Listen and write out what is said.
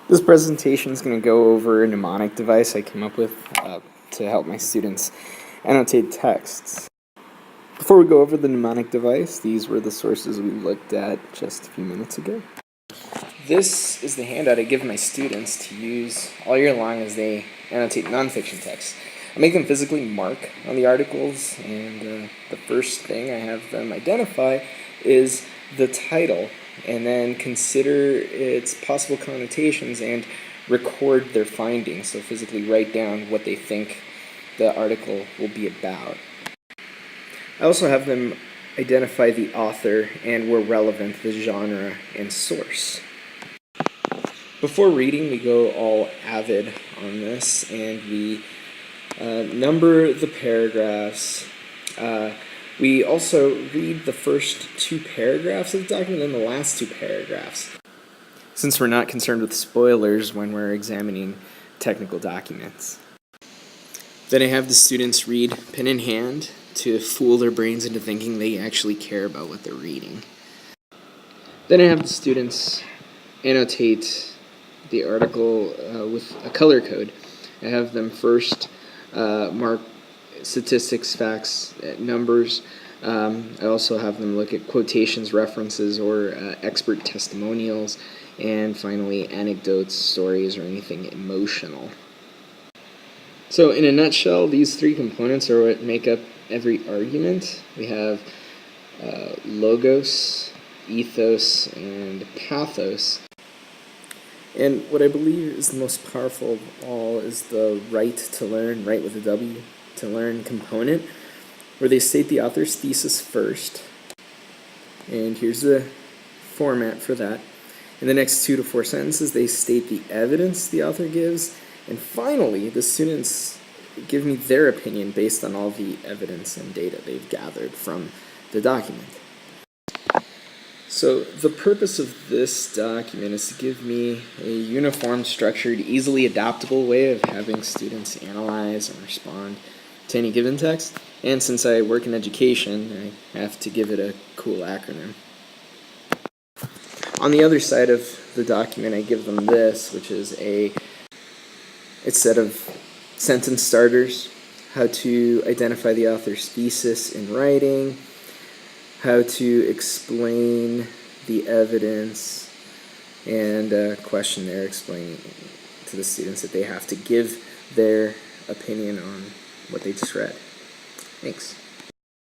This presentation is going to go over a mnemonic device I came up with to help my students annotate texts. Before we go over the mnemonic device, these were the sources we looked at just a few minutes ago. This is the handout I give my students to use all year long as they annotate nonfiction texts. I make them physically mark on the articles, and the first thing I have them identify is the title, and then consider its possible connotations and record their findings. So physically write down what they think the article will be about. I also have them identify the author and, where relevant, the genre and source. Before reading, we go all avid on this, and we number the paragraphs. We also read the first two paragraphs of the document and the last two paragraphs, since we're not concerned with spoilers when we're examining technical documents. Then I have the students read pen in hand to fool their brains into thinking they actually care about what they're reading. Then I have the students annotate the article with a color code. I have them first mark statistics, facts, numbers. I also have them look at quotations, references, or expert testimonials, and finally anecdotes, stories, or anything emotional. So in a nutshell, these three components are what make up every argument. We have logos, ethos, and pathos. And what I believe is the most powerful of all is the right to learn, right with a W, to learn component, where they state the author's thesis first. And here's the format for that. In the next 2 to 4 sentences, they state the evidence the author gives. And finally, the students give me their opinion based on all the evidence and data they've gathered from the document. So the purpose of this document is to give me a uniform, structured, easily adaptable way of having students analyze and respond to any given text. And since I work in education, I have to give it a cool acronym. On the other side of the document, I give them this, which is a set of sentence starters, how to identify the author's thesis in writing, how to explain the evidence, and a questionnaire explaining to the students that they have to give their opinion on what they just read. Thanks.